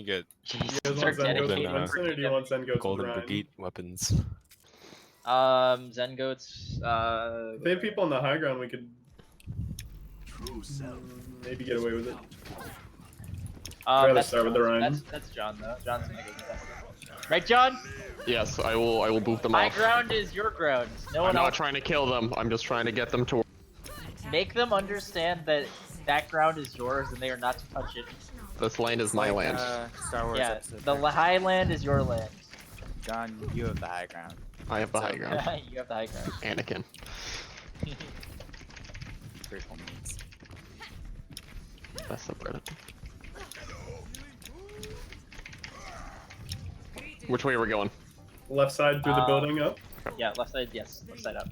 can get You guys want Zen Goats with Winston, or do you want Zen Goats with golden Ryan? brigade weapons. Zen Goats, If they have people on the high ground, we could maybe get away with it. I'd rather start with the Ryan. That's John though. John's gonna get contested. Right, John? Yes, I will boot them My off. ground is your ground. No I'm one not else. trying to kill them. I'm just trying to get them to. Make them understand that that ground is yours and they are not to touch it. This land is my land. Star Wars Yeah, episode. the high land is your land. John, you have the high ground. I have the high ground. You have the high ground. Anakin. Critical means. That's subreddit. Which way are we going? Left side through the building up. Yeah, left side, yes. Left side up.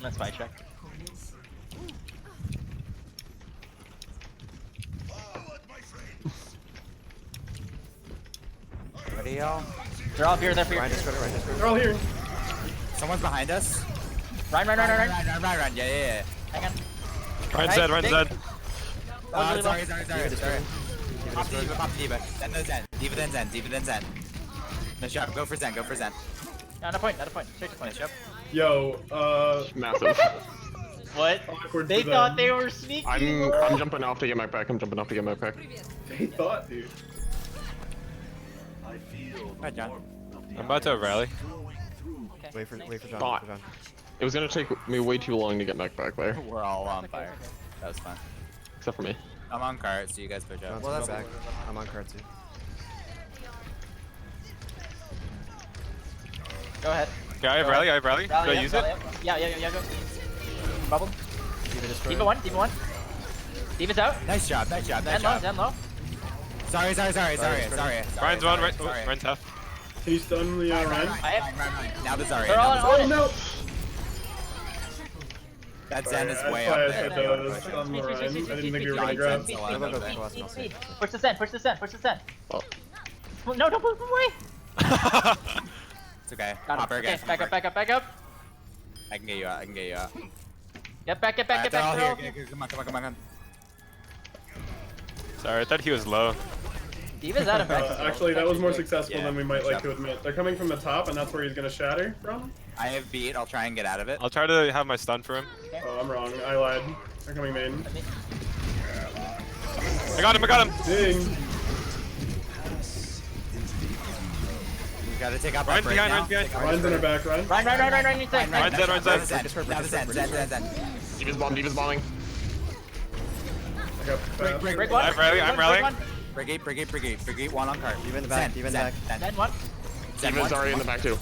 That's my check. Ready, y'all? They're all here, they're for you. Ryan, just go to Ryan, just go to They're all here. Someone's behind us. Ryan. Ryan. Yeah. Hang on. Ryan's dead, Ryan's dead. Sorry. Pop the Diva. Then no Zen. Diva then Zen. No shot. Go for Zen. No, not a point. Straight to point. Yep. Yo, Massive. What? awkward They for thought them. they were sneaky. I'm jumping off to get my back. They thought, dude. Right, John. I'm about to rally. Okay, Wait for nice. John. Thought. It was gonna take me way too long to get back there. We're all on fire. That was fun. Except for me. I'm on cart, so you guys push up. Well, that's back. I'm on card too. Go ahead. Okay, I have rally. Should I use it? Yeah, go. Bubble. Diva destroyed. Diva one. Diva's out. Nice job. Zen low. Sorry. Ryan's one, right? Oh, Ryan's half. Can you stun the Ryan? Ryan. Now the Zarya. They're all on Oh it. no! That Zen is Sorry, way I up had there. to stun the Ryan. I didn't think you were John, gonna grab. Zen's I'll alive. go back last and I'll save. Push the Zen. Oh. No, don't move away. It's okay. Got Hopper him. again. Okay, back up. I can get you out. Get back. They're all They're all here. Come on. Sorry, I thought he was low. Diva's out of it. Actually, that was more successful Yeah. than we might like to admit. They're coming from the top, and that's where he's gonna shatter from. I have beat. I'll try and get out of it. I'll try to have my stun for him. Oh, I'm wrong. I lied. They're coming main. I got him. Ding. We gotta take out Ryan's that break behind, now. Ryan's behind. Take out Ryan's in her back, Ryan. Ryan, you think? Ryan's dead. Now the Zen. Diva's bombing. I got fast. Break one. I'm rallying. Brigade. One on cart. Diva in the back. Diva in the back. Zen one. Diva's already in the back too.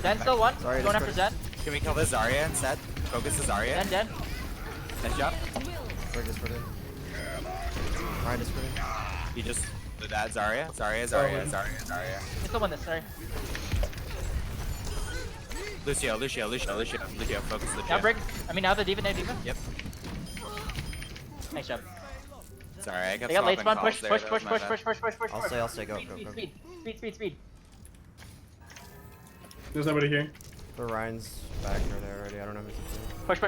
Zen still one. Sorry, Going just after Zen. Can we kill this Zarya instead? Focus the Zarya. Zen dead. Nice job. Sorry, destroyed. Ryan destroyed. You just did that Zarya. It's the one that's sorry. Lucio. Focus Lucio. Now break. Now the Diva. Yep. Nice job. Sorry, I kept They got late swapping spawn. calls Push. there, that was my bad. I'll stay. Go. Speed. There's nobody here. The Ryan's back or there already. I don't know who's in. Push.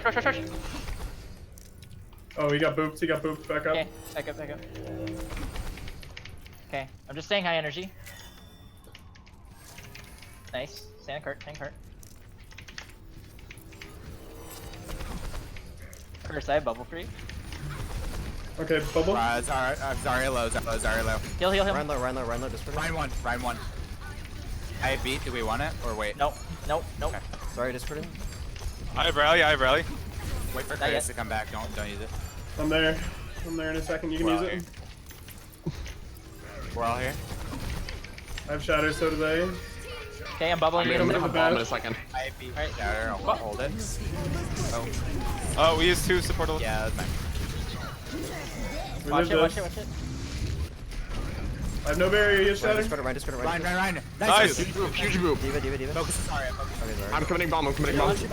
Oh, he got booped. Back up. Okay, back up. Okay, I'm just staying high energy. Nice. Stand cart. First, I have bubble free. Okay, bubble. Zarya low. Heal him. Ryan low. Destroyed. Ryan one. I have beat. Do we want it or wait? Nope. Okay. Sorry, destroyed. I have rally. Wait for Not Chris yet. to come back. Don't use it. I'm there in a second. You can We're use all it. here. We're all here. I have shatter, so do they. Okay, I'm bubbling. I'm gonna have bomb in a second. I have beat. Alright. Shatter. I'll hold it. Oh. Oh, we used 2 support. Yeah, that's fine. We Watch did it. this. I have no barrier. You have shatter. Ryan destroyed. Ryan. Nice. Huge boop. Diva. Focus the Zarya. Okay, sorry. I'm committing bomb. Lucio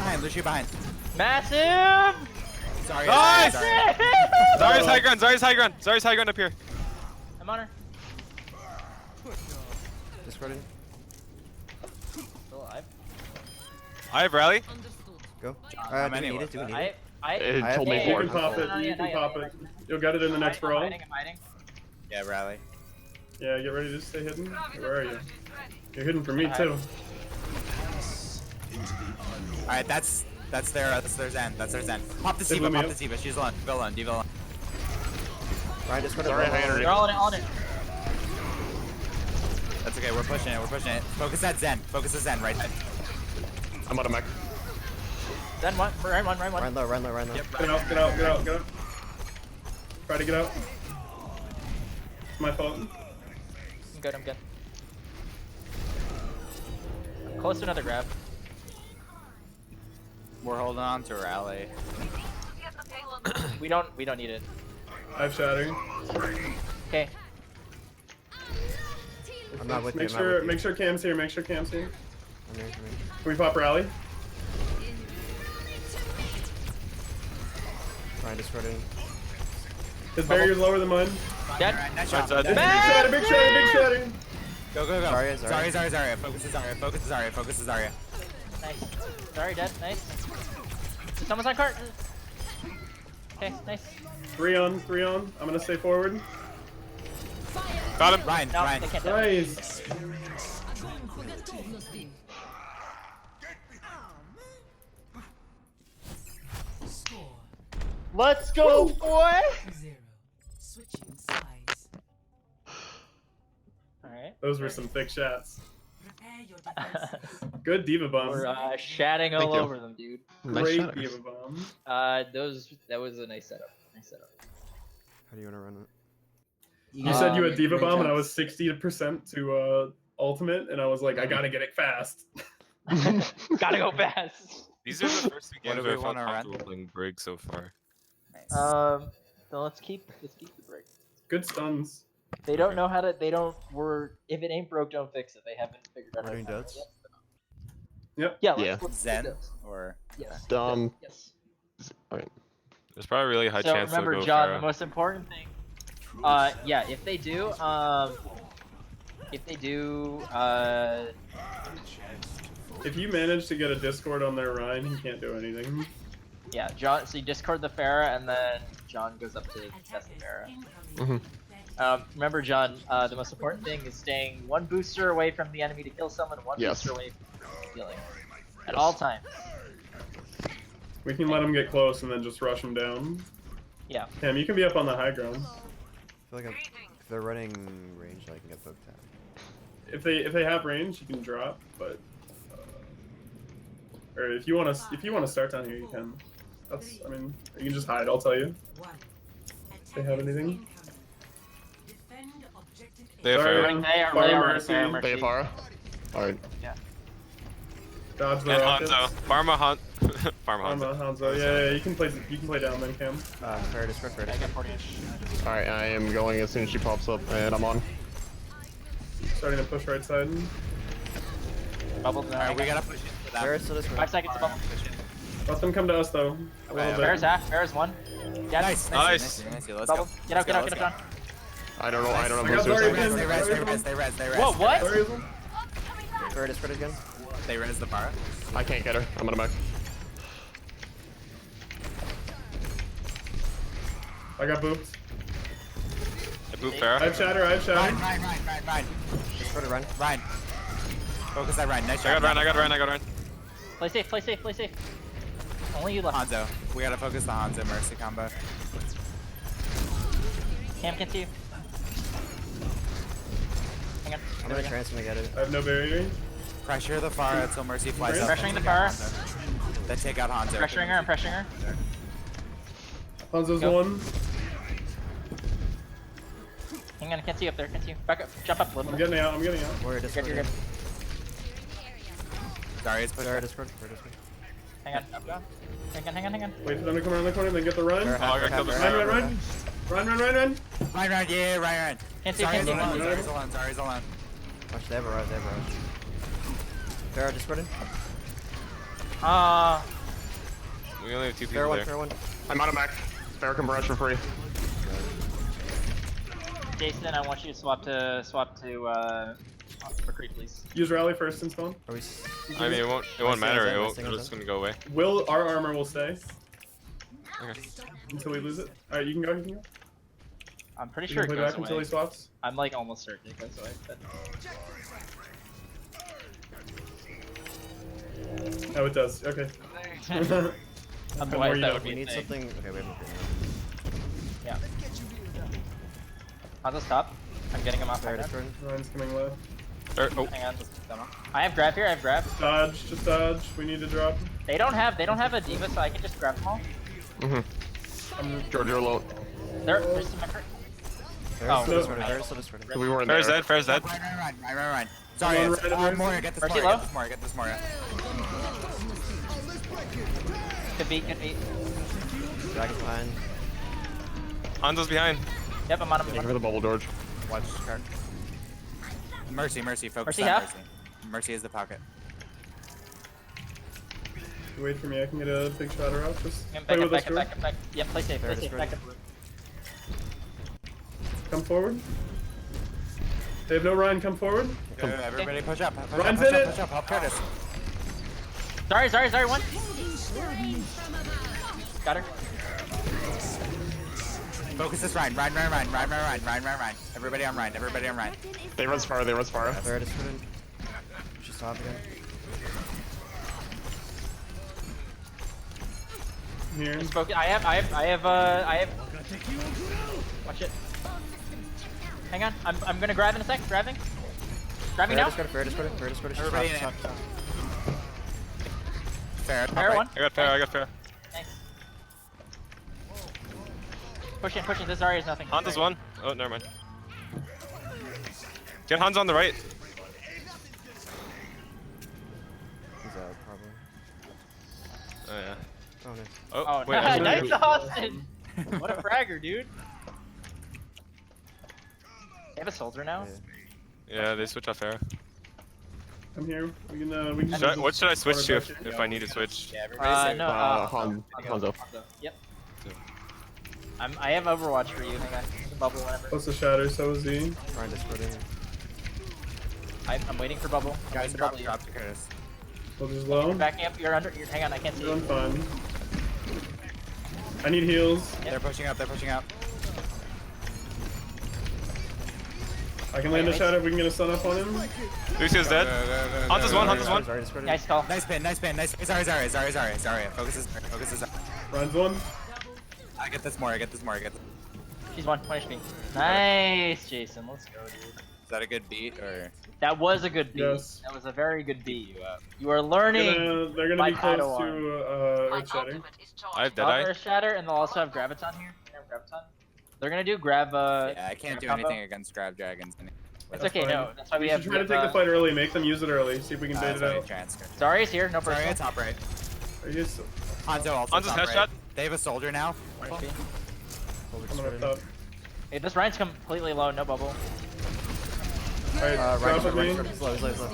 behind. Massive! Sorry. Nice! Sorry. Zarya's high ground up here. I'm on her. Destroyed. Still alive. I have rally. Go. How Do we many need were it? Do we there? need it? It told me Yeah, You four. can pop it. No, You yeah, can no, pop yeah. it. You'll get it in the next brawl. I'm hiding. Yeah, rally. Yeah, get ready to stay hidden. Where are you? You're hidden from me too. Alright, that's their Zen. That's their Zen. Pop the They Diva, blew me pop up. the Diva. She's alone. Diva alone, Diva alone. Ryan, just put it Sorry, right I They're all in it, all in it. That's okay, we're pushing it, we're pushing it. Focus that Zen. Focus the Zen right side. I'm out of mech. Then one, right one. Run low, run low, run low. Yep, Get out, get out, get out, get out. Try to get out. It's my fault. I'm good, I'm good. I'm close to another grab. We're holding on to rally. We don't need it. I have shattering. Okay. I'm not with you. Make I'm not with you. sure Cam's here. Make sure Cam's here. I'm here, I'm here. Can we pop rally? Ryan, just running. His barrier's lower than mine. Dead. Nice shot. Right side. Big shatter, big shatter, big shatter. Go, go, go. Zarya, Zarya. Zarya. Focus the Zarya. Focus the Zarya. Focus the Zarya. Nice. Sorry, dead. Nice. Someone's on cart. Okay, nice. 3 on. I'm gonna stay forward. Got him. Ryan, No, Ryan. they can't do it. Nice. Let's go, boy! Switching sides. Alright. Those were some thick shots. Prepare your defenses. Good diva bomb. We're shatting all Thank you. over them, dude. Nice Great shatters. diva bomb. That was a nice setup. How do you want to run it? You said you had diva range bomb and I outs. was 60% to ultimate and I was like, I gotta get it fast. Gotta go fast. These are the first two What games do we where I felt wanna run? comfortable playing Brig so far. So let's keep the break. Good stuns. They don't know how to. If it ain't broke, don't fix it. They haven't figured out. We're how to doing do it dots? Yet. yet. Yeah. Let's do Zen those. or Yes. Yes. There's probably a really high So chance remember, they'll go John, Pharah. the most important thing. Yeah, if they do, If you manage to get a Discord on their Rhine, he can't do anything. yeah, John. So you discard the Pharah, and then John goes up to test the Pharah. Remember, John, the most important thing is staying one booster away from the enemy to kill someone, one Yes. booster away from healing. At all times. We can let him get close and then just rush him down. Yeah. Cam, you can be up on the high ground. I feel like if they're running range, I can get poked at. If they have range, you can drop, but or if you want to start down here, you can. That's I mean, you can just hide. I'll tell you. They have anything? Defend objective A. They have Sorry. Pharah. They are Fire Mercy. Mercy. They have Pharah? Alright. Dodge the And rockets. Hanzo. Pharma Hanzo. Pharma Hanzo. Hanzo. Yeah, you can play down then, Cam. Fair discord, fair I discord. got 40-ish. Alright, I am going as soon as she pops up, and I'm on. Starting to push right side. Bubbles now. Alright, we gotta push it for them. Fair still discord. 5 seconds to bubble. Let them come to us though. A little bit. Farah's half. Farah's one. Dead. Nice, Nice. nice. Let's Bubble. go. Get out, get out, Let's get out, go. John. I don't know I got who's Zarya suicide. again. They res. Whoa, what? Where is him? Fair discord again. They res the bar. I can't get her. I'm gonna mech. I got booped. I boot I Pharah. have shatter. Ryan. Discord run. Ryan. Focus that Ryan. Nice I shot. got Ryan. Play safe, play safe, play safe. Only you left. Hanzo. We gotta focus the Hanzo Mercy combo. Cam can see you. Hang on. I'm gonna transfer to get it. I have no barrier. Pressure the Pharah until Mercy flies up. Pressuring the Pharah. Then take out Hanzo. Pressuring her, I'm pressuring her. Hanzo's Go. one. Hang on, I can't see you up there, can't see you. Back up, jump up a little I'm bit. getting out. I'm getting out. Warrior You're discord. good, you're good. Zarya's pushing. Fair discord, fair discord. Hang on. Hang on. Wait for them to come around the corner, then get the run. Fair Oh, I half, got killed fair with half, Run, Pharah. run, fair run. half. Run. Ryan. Yeah, Ryan. Can't see you, can't see you. Zarya's alone. Zarya's alone. Watch, they have a rush, they have a rush. Fair discorded. We only have 2 Fair people one, there. fair one. I'm out of mech. Fair can rush for free. Jason, I want you to swap to McCree, please. Use rally first and spawn. Are we? I mean, it won't matter. It's Sing just gonna go away. Our armor will stay Okay. until we lose it. Alright, you can go. I'm pretty You sure can it play goes back until away. he swaps. I'm like almost certain it goes away. But... Oh, it does. Okay. Otherwise, that would be We need insane. something. Okay, we have a Yeah. I'll just stop. I'm getting him off my fair head. turn. Ryan's coming left. Oh, Hang on. I have grab here. I have grab. Dodge, just dodge. We need to drop. They don't have a diva, so I can just grab them all. George, you're alone. There's some effort. Fair Oh, still no. discorded. Fair still discorded. We weren't Fair's there. dead, Fair's dead. Run. Sorry, Come on, it's Ryan, Moria, get this Mercy Moria, low. get this Moria. Could be. Dragon's behind. Hanzo's behind. Yep, I'm on him. Thank you for the bubble, George. Watch card. Mercy, focus Mercy on half. Mercy. Mercy is the pocket. Wait for me. I can get a big shot her off. Just Back play up, with us, back up, George. back up, back up. Yep, play safe, Fair play safe. discorded. Back up. Come forward. They have no Ryan. Come forward. Everybody push up. Ryan's in it. Push up. Help Curtis. Sorry, one. Got her. Focus this Ryan. Ryan. Everybody on Ryan. They run Spara. Fair discorded. She's top again. Here. I have. Watch it. Hang on, I'm gonna grab in a sec. Grabbing Fair now. discorded. She's Everybody top. Fair. Fair one. I got Fair. Nice. Push in. This Zarya is nothing. Hanzo's one. Oh, never mind. Get Hanzo on the right. He's out, probably. Oh, yeah. Oh, nice. Oh, wait. I- nice, Austin. What a fragger, dude. They have a soldier now. Yeah. Yeah, they switch off Fair. I'm here. We can What should I switch to Back here. if I need to switch? Yeah, everybody's No. Hanzo. Yep. I have Overwatch for you. Hang on. You can bubble whenever. Plus the shatter, so is he. Ryan discording. I'm waiting for bubble. I'm Guys, waiting for drop bubble. to Curtis. Soldier's low. Backing up. You're under. Hang on. I can't see You're you. doing fine. I need heals. They're pushing up. I can land a shatter if we can get a stun up on him. Lucio's dead. Hanzo's one. Sorry, discorded. Nice call. Nice pin. Zarya. Focus this. Ryan's one. I get this more. She's one. Punish me. Nice, Jason. Let's go, dude. Is that a good beat or? That was a good beat. Yes. That was a very good beat. You are learning. They're gonna My be close title to Earth Shatter. I have They'll Deadeye. have Earth Shatter, and they'll also have Graviton here. They have Graviton. They're gonna do grab. Yeah, I can't do combo. anything against grab dragons. It's That's okay. fine. No, that's why we We have. should try to take the fight early. Make them use it early. See if we can bait it out. Zarya's here. No Sorry, personal. it's top right. Are you s- Hanzo also Hanzo's top headshot. right. They have a soldier now. Okay. coming up top? Hey, this Ryan's completely low. No bubble. Alright, Ryan drop with me. discorded. Slow.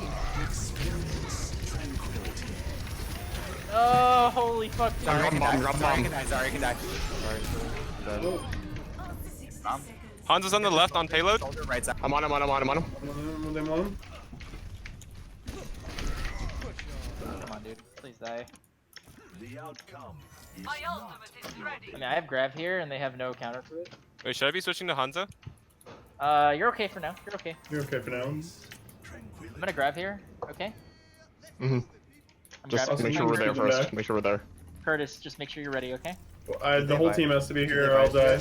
Oh, holy fuck. Zarya can die. Drop bomb. Zarya can die. Sorry, discorded. Dead. Hanzo's on the left on payload. Soldier right side. I'm on him. One of them, one. Come on, dude. Please die. I mean, I have grab here, and they have no counter to it. Wait, should I be switching to Hanzo? You're okay for now. You're okay. You're okay for now. I'm gonna grab here. Okay. Mhm. I'm Just grabbing. make sure we're there first. Make sure we're there. Curtis, just make sure you're ready. Okay. The whole team has to be here or I'll die.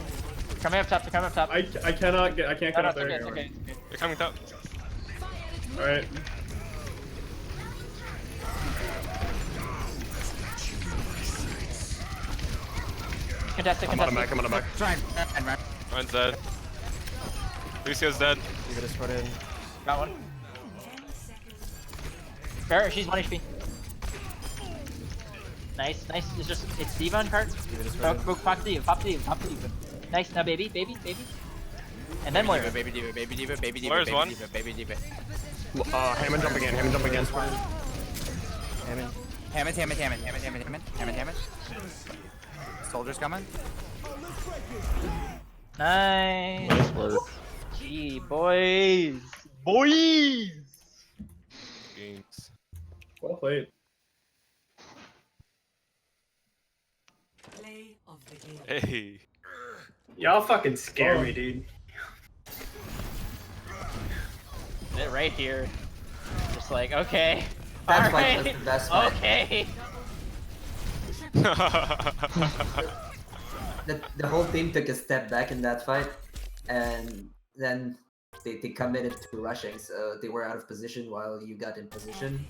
Coming up top. They're coming up top. I cannot get, I can't No, get no, up it's there. okay. It's okay. It's okay. They're coming top. Alright. Contested. I'm on him back. Try and run. Ryan's dead. Lucio's dead. Diva discorded. Got one. Fair. She's 1 HP. Nice. It's Diva on cart. Diva discorded. Pop Diva. Nice. Now, baby. And then Moira. Baby diva. Moira's one. Baby diva. Hammond jump again. Hammond. Soldiers coming. Nice. Nice work. Gee, boys. Games. Well played. Play of the game. Hey. Y'all fucking scare Oh. me, dude. Sit right here. Just like, okay. That fight alright, was the best fight. Okay. The whole team took a step back in that fight, and then they committed to rushing, so they were out of position while you got in position.